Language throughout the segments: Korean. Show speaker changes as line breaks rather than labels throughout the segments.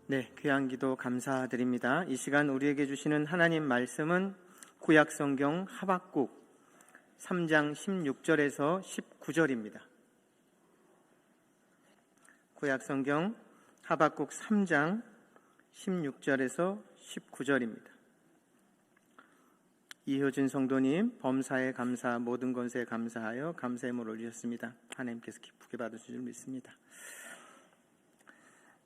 네, 귀한 기도 감사드립니다. 이 시간 우리에게 주시는 하나님 말씀은 구약성경 하박국 3장 16절에서 19절입니다. 구약성경 하박국 3장 16절에서 19절입니다. 이효진 성도님, 범사에 감사, 모든 권세에 감사하여 감사함을 올리셨습니다. 하나님께서 기쁘게 받으실 줄 믿습니다.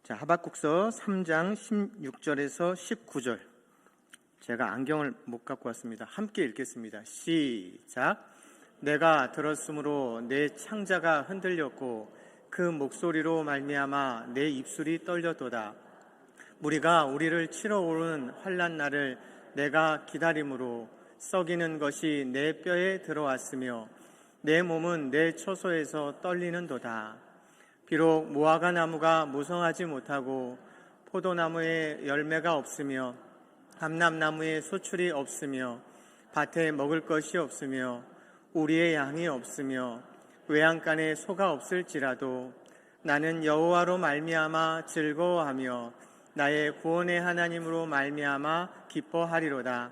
자, 하박국서 3장 16절에서 19절. 제가 안경을 못 갖고 왔습니다. 함께 읽겠습니다. 시작. 내가 들었으므로 내 창자가 흔들렸고 그 목소리로 말미암아 내 입술이 떨렸도다. 무리가 우리를 치러 오는 환난 날을 내가 기다림으로 썩이는 것이 내 뼈에 들어왔으며 내 몸은 내 처소에서 떨리는도다. 비록 무화과 나무가 무성하지 못하고 포도나무에 열매가 없으며 감람나무에 소출이 없으며 밭에 먹을 것이 없으며 우리의 양이 없으며 외양간에 소가 없을지라도 나는 여호와로 말미암아 즐거워하며 나의 구원의 하나님으로 말미암아 기뻐하리로다.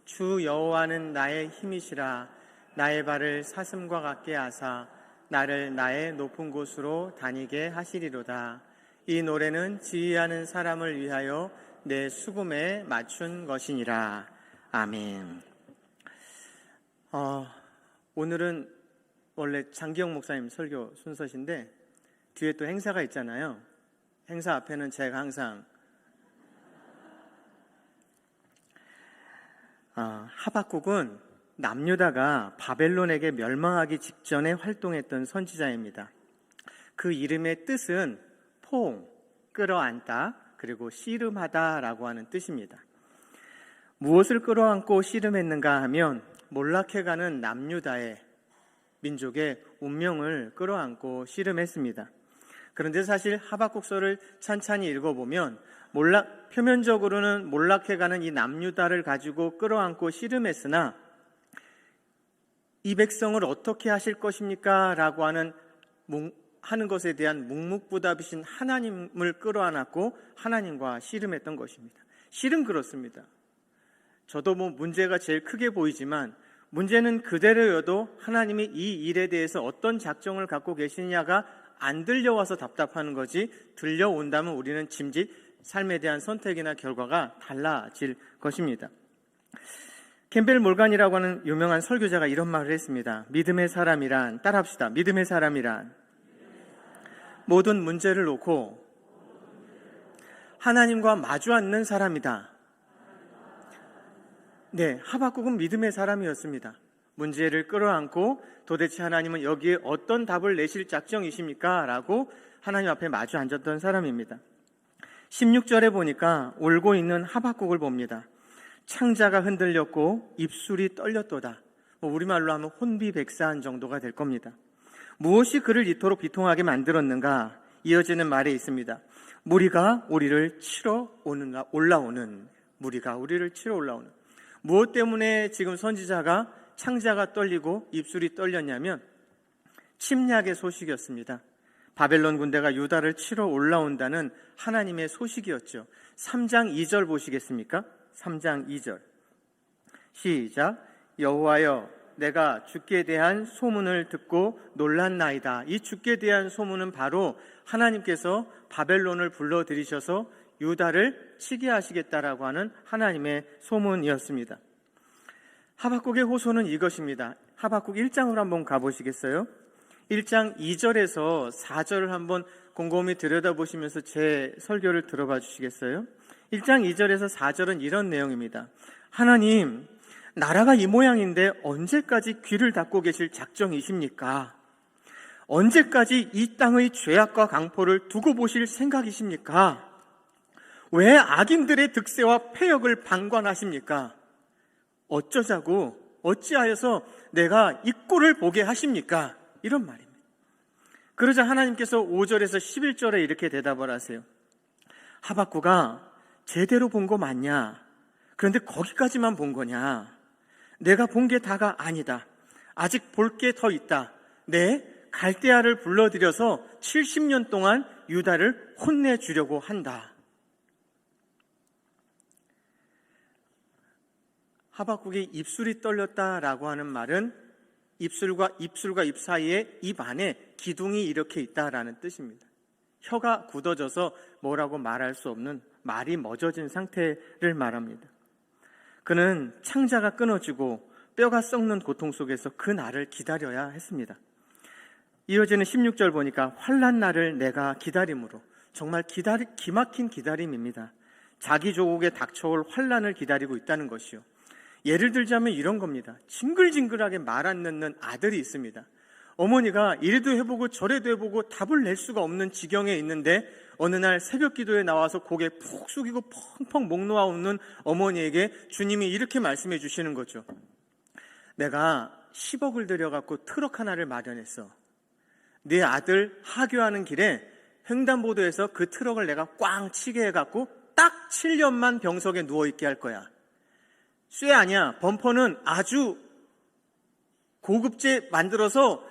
주 여호와는 나의 힘이시라. 나의 발을 사슴과 같게 하사 나를 나의 높은 곳으로 다니게 하시리로다. 이 노래는 지휘하는 사람을 위하여 내 수금에 맞춘 것이니라. 아멘. 오늘은 원래 장기영 목사님 설교 순서신데 뒤에 또 행사가 있잖아요. 행사 앞에는 제가 항상 하박국은 남유다가 바벨론에게 멸망하기 직전에 활동했던 선지자입니다. 그 이름의 뜻은 포옹, 끌어안다, 그리고 씨름하다라고 하는 뜻입니다. 무엇을 끌어안고 씨름했는가 하면 몰락해가는 남유다의 민족의 운명을 끌어안고 씨름했습니다. 그런데 사실 하박국서를 찬찬히 읽어보면 표면적으로는 몰락해가는 이 남유다를 가지고 끌어안고 씨름했으나 이 백성을 어떻게 하실 것입니까? 라고 하는 것에 대한 묵묵부답이신 하나님을 끌어안았고 하나님과 씨름했던 것입니다. 실은 그렇습니다. 저도 문제가 제일 크게 보이지만 문제는 그대로여도 하나님이 이 일에 대해서 어떤 작정을 갖고 계시냐가 안 들려와서 답답하는 거지, 들려온다면 우리는 짐짓 삶에 대한 선택이나 결과가 달라질 것입니다. 캠벨 몰간이라고 하는 유명한 설교자가 이런 말을 했습니다. 믿음의 사람이란, 따라합시다. 믿음의 사람이란 모든 문제를 놓고 하나님과 마주 앉는 사람이다. 네, 하박국은 믿음의 사람이었습니다. 문제를 끌어안고 도대체 하나님은 여기에 어떤 답을 내실 작정이십니까? 라고 하나님 앞에 마주 앉았던 사람입니다. 16절에 보니까 울고 있는 하박국을 봅니다. 창자가 흔들렸고 입술이 떨렸도다. 우리말로 하면 혼비백사한 정도가 될 겁니다. 무엇이 그를 이토록 비통하게 만들었는가? 이어지는 말에 있습니다. 무리가 우리를 치러 올라오는. 무엇 때문에 지금 선지자가 창자가 떨리고 입술이 떨렸냐면 침략의 소식이었습니다. 바벨론 군대가 유다를 치러 올라온다는 하나님의 소식이었죠. 3장 2절 보시겠습니까? 3장 2절 시작. 여호와여, 내가 주께 대한 소문을 듣고 놀랐나이다. 이 주께 대한 소문은 바로 하나님께서 바벨론을 불러들이셔서 유다를 치게 하시겠다라고 하는 하나님의 소문이었습니다. 하박국의 호소는 이것입니다. 하박국 1장으로 한번 가보시겠어요? 1장 2절에서 4절을 한번 곰곰이 들여다보시면서 제 설교를 들어봐 주시겠어요? 1장 2절에서 4절은 이런 내용입니다. 하나님, 나라가 이 모양인데 언제까지 귀를 닫고 계실 작정이십니까? 언제까지 이 땅의 죄악과 강포를 두고 보실 생각이십니까? 왜 악인들의 득세와 패역을 방관하십니까? 어찌하여서 내가 이 꼴을 보게 하십니까? 이런 말입니다. 그러자 하나님께서 5절에서 11절에 이렇게 대답을 하세요. 하박국아, 제대로 본 거 맞냐? 그런데 거기까지만 본 거냐? 내가 본 게 다가 아니다. 아직 볼 게 더 있다. 내 갈대아를 불러들여서 70년 동안 유다를 혼내주려고 한다. 하박국의 입술이 떨렸다라고 하는 말은 입술과 입 사이에 입 안에 기둥이 이렇게 있다라는 뜻입니다. 혀가 굳어져서 뭐라고 말할 수 없는 말이 멎어진 상태를 말합니다. 그는 창자가 끊어지고 뼈가 썩는 고통 속에서 그 날을 기다려야 했습니다. 이어지는 16절 보니까 환난 날을 내가 기다림으로, 정말 기막힌 기다림입니다. 자기 조국에 닥쳐올 환난을 기다리고 있다는 것이요. 예를 들자면 이런 겁니다. 징글징글하게 말 안 듣는 아들이 있습니다. 어머니가 이래도 해보고 저래도 해보고 답을 낼 수가 없는 지경에 있는데 어느 날 새벽 기도에 나와서 고개 푹 숙이고 펑펑 목 놓아 웃는 어머니에게 주님이 이렇게 말씀해 주시는 거죠. 내가 10억을 들여갖고 트럭 하나를 마련했어. 네 아들 하교하는 길에 횡단보도에서 그 트럭을 내가 꽝 치게 해갖고 딱 7년만 병석에 누워있게 할 거야. 쇠 아니야. 범퍼는 아주 고급제 만들어서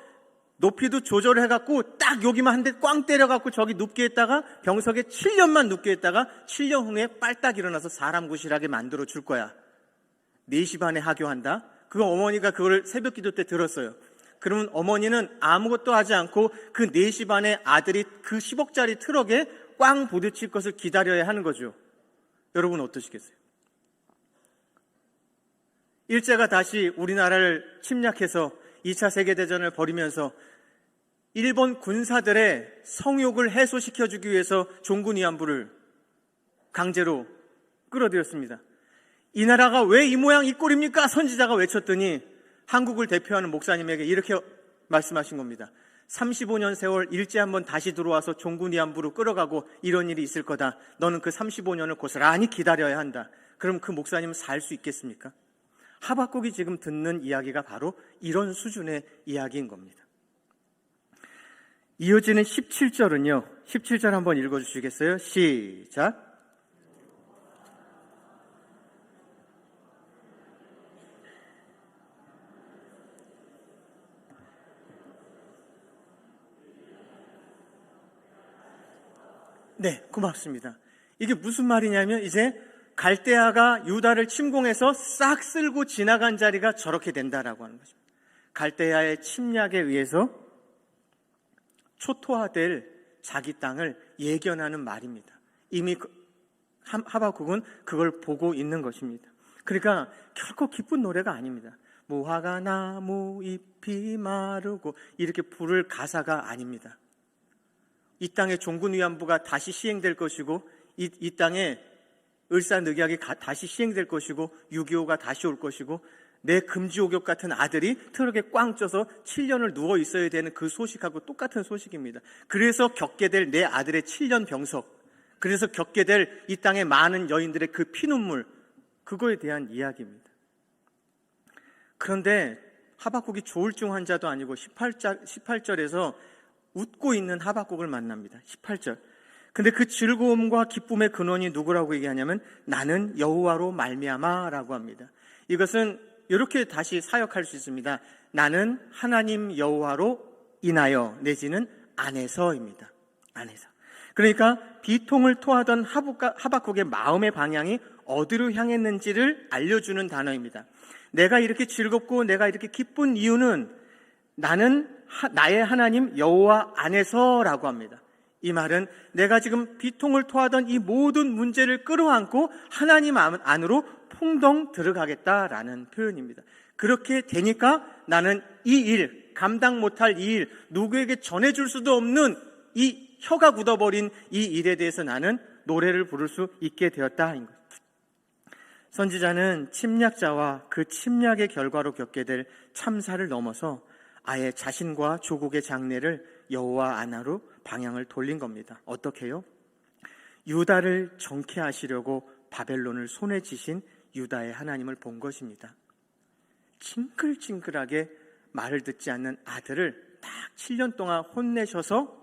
높이도 조절해갖고 딱 여기만 한 대 꽝 때려갖고 저기 눕게 했다가 병석에 7년만 눕게 했다가 7년 후에 빨딱 일어나서 사람 구실하게 만들어 줄 거야. 4시 반에 하교한다. 그거 어머니가 그걸 새벽 기도 때 들었어요. 그러면 어머니는 아무것도 하지 않고 그 4시 반에 아들이 그 10억짜리 트럭에 꽝 부딪힐 것을 기다려야 하는 거죠. 여러분 어떠시겠어요? 일제가 다시 우리나라를 침략해서 2차 세계대전을 벌이면서 일본 군사들의 성욕을 해소시켜주기 위해서 종군 위안부를 강제로 끌어들였습니다. 이 나라가 왜 이 모양 이 꼴입니까? 선지자가 외쳤더니 한국을 대표하는 목사님에게 이렇게 말씀하신 겁니다. 35년 세월 일제 한번 다시 들어와서 종군 위안부로 끌어가고 이런 일이 있을 거다. 너는 그 35년을 고스란히 기다려야 한다. 그럼 그 목사님은 살 수 있겠습니까? 하박국이 지금 듣는 이야기가 바로 이런 수준의 이야기인 겁니다. 이어지는 17절은요. 17절 한번 읽어주시겠어요? 시작. 네, 고맙습니다. 이게 무슨 말이냐면 이제 갈대아가 유다를 침공해서 싹 쓸고 지나간 자리가 저렇게 된다라고 하는 거죠. 갈대아의 침략에 의해서 초토화될 자기 땅을 예견하는 말입니다. 이미 하박국은 그걸 보고 있는 것입니다. 그러니까 결코 기쁜 노래가 아닙니다. 무화과 나무 잎이 마르고 이렇게 부를 가사가 아닙니다. 이 땅에 종군 위안부가 다시 시행될 것이고 이 땅에 을사늑약이 다시 시행될 것이고 6.25가 다시 올 것이고 내 금지옥역 같은 아들이 트럭에 꽝 쪄서 7년을 누워 있어야 되는 그 소식하고 똑같은 소식입니다. 그래서 겪게 될 내 아들의 7년 병석, 그래서 겪게 될 이 땅의 많은 여인들의 그 피눈물, 그거에 대한 이야기입니다. 그런데 하박국이 조울증 환자도 아니고 18절에서 웃고 있는 하박국을 만납니다. 18절. 근데 그 즐거움과 기쁨의 근원이 누구라고 얘기하냐면 나는 여호와로 말미암아라고 합니다. 이것은 이렇게 다시 사역할 수 있습니다. 나는 하나님 여호와로 인하여 내지는 안에서입니다. 안에서. 그러니까 비통을 토하던 하박국의 마음의 방향이 어디로 향했는지를 알려주는 단어입니다. 내가 이렇게 즐겁고 내가 이렇게 기쁜 이유는 나는 나의 하나님 여호와 안에서라고 합니다. 이 말은 내가 지금 비통을 토하던 이 모든 문제를 끌어안고 하나님 안으로 풍덩 들어가겠다라는 표현입니다. 그렇게 되니까 나는 이 일, 감당 못할 이 일, 누구에게 전해줄 수도 없는 이 혀가 굳어버린 이 일에 대해서 나는 노래를 부를 수 있게 되었다. 선지자는 침략자와 그 침략의 결과로 겪게 될 참사를 넘어서 아예 자신과 조국의 장래를 여호와 안으로 방향을 돌린 겁니다. 어떻게요? 유다를 정케하시려고 바벨론을 손에 쥐신 유다의 하나님을 본 것입니다. 징글징글하게 말을 듣지 않는 아들을 딱 7년 동안 혼내셔서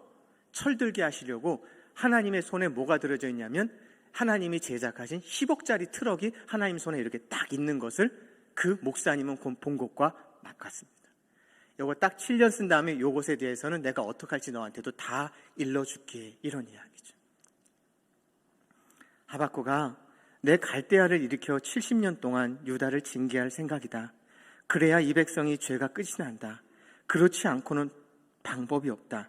철들게 하시려고 하나님의 손에 뭐가 들어져 있냐면 하나님이 제작하신 10억짜리 트럭이 하나님 손에 이렇게 딱 있는 것을 그 목사님은 본 것과 같습니다. 요거 딱 7년 쓴 다음에 요것에 대해서는 내가 어떻게 할지 너한테도 다 일러줄게, 이런 이야기죠. 하박국아, 내 갈대아를 일으켜 70년 동안 유다를 징계할 생각이다. 그래야 이 백성이 죄가 끝이 난다. 그렇지 않고는 방법이 없다.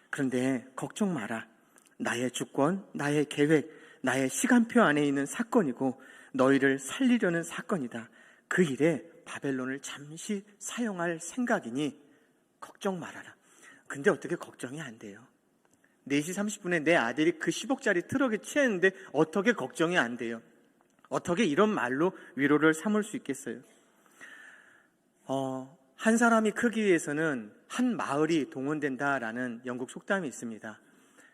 그런데 걱정 마라. 나의 주권, 나의 계획, 나의 시간표 안에 있는 사건이고 너희를 살리려는 사건이다. 그 일에 바벨론을 잠시 사용할 생각이니 걱정 말아라. 근데 어떻게 걱정이 안 돼요? 4시 30분에 내 아들이 그 10억짜리 트럭에 취했는데 어떻게 걱정이 안 돼요? 어떻게 이런 말로 위로를 삼을 수 있겠어요? 한 사람이 크기 위해서는 한 마을이 동원된다라는 영국 속담이 있습니다.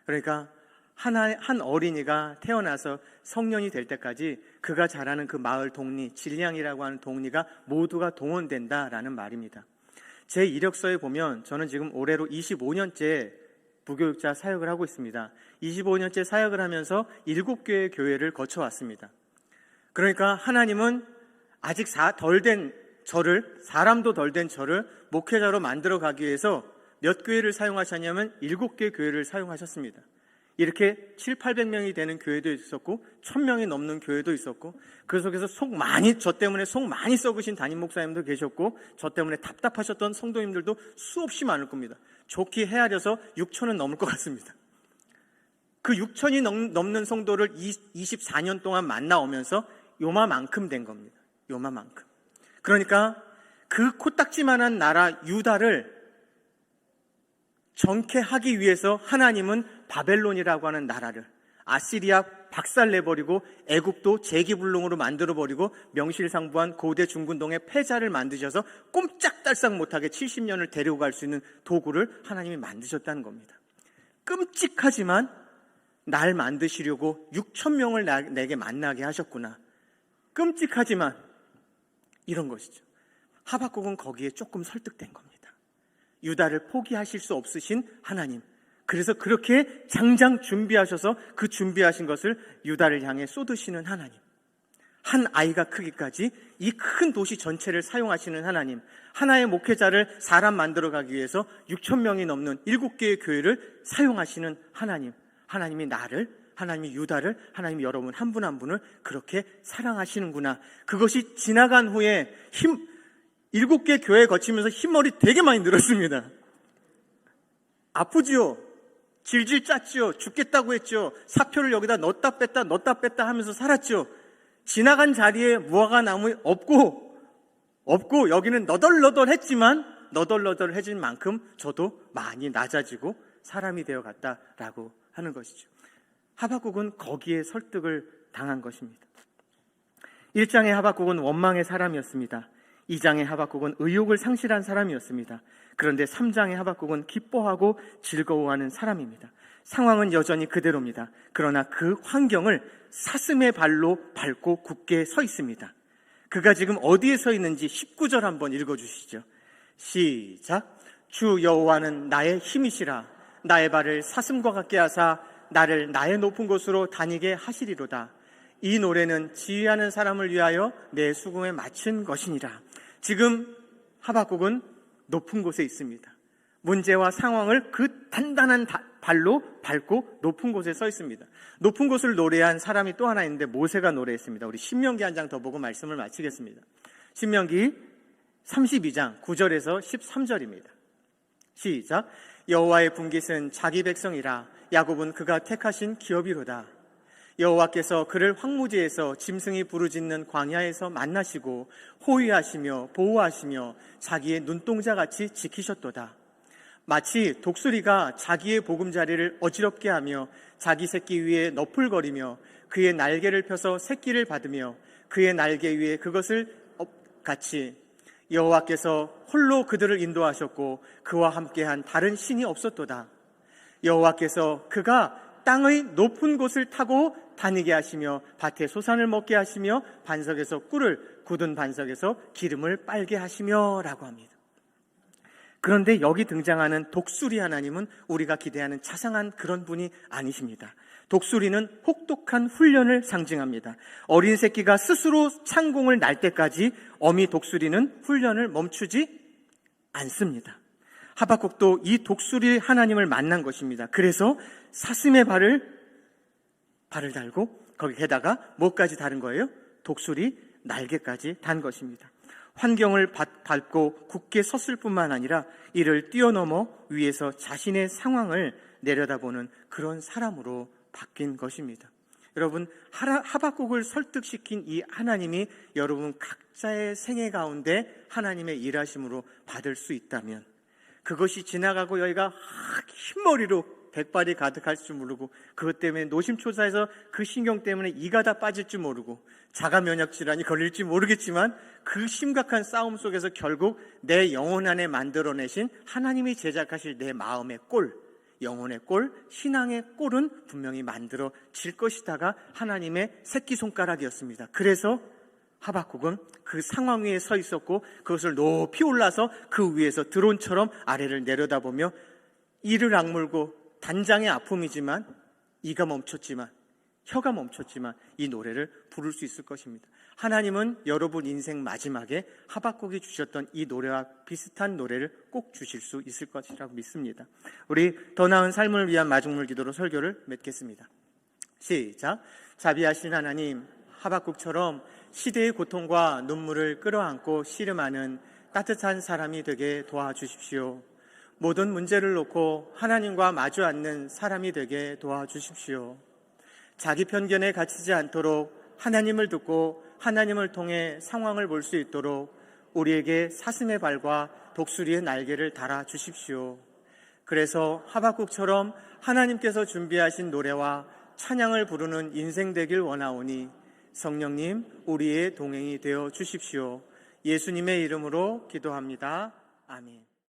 그러니까 한 어린이가 태어나서 성년이 될 때까지 그가 자라는 그 마을 동리, 진량이라고 하는 동리가 모두가 동원된다라는 말입니다. 제 이력서에 보면 저는 지금 올해로 25년째 부교육자 사역을 하고 있습니다. 25년째 사역을 하면서 7개의 교회를 거쳐왔습니다. 그러니까 하나님은 아직 사람도 덜 된 저를 목회자로 만들어 가기 위해서 몇 교회를 사용하셨냐면 7개 교회를 사용하셨습니다. 이렇게 700~800명이 되는 교회도 있었고 1000명이 넘는 교회도 있었고 그 속에서 저 때문에 속 많이 썩으신 담임 목사님도 계셨고 저 때문에 답답하셨던 성도님들도 수없이 많을 겁니다. 좋게 헤아려서 6,000은 넘을 것 같습니다. 그 6,000이 넘는 성도를 24년 동안 만나오면서 요마만큼 된 겁니다. 요마만큼. 그러니까 그 코딱지만한 나라 유다를 정케하기 위해서 하나님은 바벨론이라고 하는 나라를 아시리아 박살내버리고 애굽도 재기불능으로 만들어버리고 명실상부한 고대 중군동의 패자를 만드셔서 꼼짝달싹 못하게 70년을 데리고 갈 수 있는 도구를 하나님이 만드셨다는 겁니다. 끔찍하지만 날 만드시려고 6,000명을 내게 만나게 하셨구나. 끔찍하지만 이런 것이죠. 하박국은 거기에 조금 설득된 겁니다. 유다를 포기하실 수 없으신 하나님, 그래서 그렇게 장장 준비하셔서 그 준비하신 것을 유다를 향해 쏟으시는 하나님, 한 아이가 크기까지 이 큰 도시 전체를 사용하시는 하나님, 하나의 목회자를 사람 만들어 가기 위해서 6,000명이 넘는 7개의 교회를 사용하시는 하나님, 하나님이 나를, 하나님이 유다를, 하나님이 여러분 한 분 한 분을 그렇게 사랑하시는구나. 그것이 지나간 후에 7개 교회 거치면서 흰머리 되게 많이 늘었습니다. 아프지요? 질질 짰지요? 죽겠다고 했죠? 사표를 여기다 넣었다 뺐다 하면서 살았죠? 지나간 자리에 무화과 나무 없고 여기는 너덜너덜했지만 너덜너덜해진 만큼 저도 많이 낮아지고 사람이 되어갔다라고 하는 것이죠. 하박국은 거기에 설득을 당한 것입니다. 1장의 하박국은 원망의 사람이었습니다. 2장의 하박국은 의욕을 상실한 사람이었습니다. 그런데 3장의 하박국은 기뻐하고 즐거워하는 사람입니다. 상황은 여전히 그대로입니다. 그러나 그 환경을 사슴의 발로 밟고 굳게 서 있습니다. 그가 지금 어디에 서 있는지 19절 한번 읽어주시죠. 시작. 주 여호와는 나의 힘이시라. 나의 발을 사슴과 같게 하사 나를 나의 높은 곳으로 다니게 하시리로다. 이 노래는 지휘하는 사람을 위하여 내 수궁에 맞춘 것이니라. 지금 하박국은 높은 곳에 있습니다. 문제와 상황을 그 단단한 발로 밟고 높은 곳에 서 있습니다. 높은 곳을 노래한 사람이 또 하나 있는데 모세가 노래했습니다. 우리 신명기 한 장 더 보고 말씀을 마치겠습니다. 신명기 32장 9절에서 13절입니다. 시작. 여호와의 분깃은 자기 백성이라. 야곱은 그가 택하신 기업이로다. 여호와께서 그를 황무지에서 짐승이 부르짖는 광야에서 만나시고 호위하시며 보호하시며 자기의 눈동자같이 지키셨도다. 마치 독수리가 자기의 보금자리를 어지럽게 하며 자기 새끼 위에 너풀거리며 그의 날개를 펴서 새끼를 받으며 그의 날개 위에 그것을 같이 여호와께서 홀로 그들을 인도하셨고 그와 함께한 다른 신이 없었도다. 여호와께서 그가 땅의 높은 곳을 타고 다니게 하시며 밭에 소산을 먹게 하시며 반석에서 꿀을 굳은 반석에서 기름을 빨게 하시며 라고 합니다. 그런데 여기 등장하는 독수리 하나님은 우리가 기대하는 자상한 그런 분이 아니십니다. 독수리는 혹독한 훈련을 상징합니다. 어린 새끼가 스스로 창공을 날 때까지 어미 독수리는 훈련을 멈추지 않습니다. 하박국도 이 독수리 하나님을 만난 것입니다. 그래서 사슴의 발을 달고 거기에다가 뭐까지 다른 거예요? 독수리 날개까지 단 것입니다. 환경을 밟고 굳게 섰을 뿐만 아니라 이를 뛰어넘어 위에서 자신의 상황을 내려다보는 그런 사람으로 바뀐 것입니다. 여러분, 하박국을 설득시킨 이 하나님이 여러분 각자의 생애 가운데 하나님의 일하심으로 받을 수 있다면, 그것이 지나가고 여기가 흰머리로 백발이 가득할 줄 모르고, 그것 때문에 노심초사해서 그 신경 때문에 이가 다 빠질 줄 모르고 자가 면역 질환이 걸릴지 모르겠지만, 그 심각한 싸움 속에서 결국 내 영혼 안에 만들어내신 하나님이 제작하실 내 마음의 꼴, 영혼의 꼴, 신앙의 꼴은 분명히 만들어질 것이다가 하나님의 새끼손가락이었습니다. 그래서 하박국은 그 상황 위에 서 있었고, 그것을 높이 올라서 그 위에서 드론처럼 아래를 내려다보며 이를 악물고, 단장의 아픔이지만 이가 멈췄지만, 혀가 멈췄지만 이 노래를 부를 수 있을 것입니다. 하나님은 여러분 인생 마지막에 하박국이 주셨던 이 노래와 비슷한 노래를 꼭 주실 수 있을 것이라고 믿습니다. 우리 더 나은 삶을 위한 마중물 기도로 설교를 맺겠습니다. 시작. 자비하신 하나님, 하박국처럼 시대의 고통과 눈물을 끌어안고 씨름하는 따뜻한 사람이 되게 도와주십시오. 모든 문제를 놓고 하나님과 마주 앉는 사람이 되게 도와주십시오. 자기 편견에 갇히지 않도록 하나님을 듣고 하나님을 통해 상황을 볼 수 있도록 우리에게 사슴의 발과 독수리의 날개를 달아주십시오. 그래서 하박국처럼 하나님께서 준비하신 노래와 찬양을 부르는 인생 되길 원하오니 성령님, 우리의 동행이 되어 주십시오. 예수님의 이름으로 기도합니다. 아멘.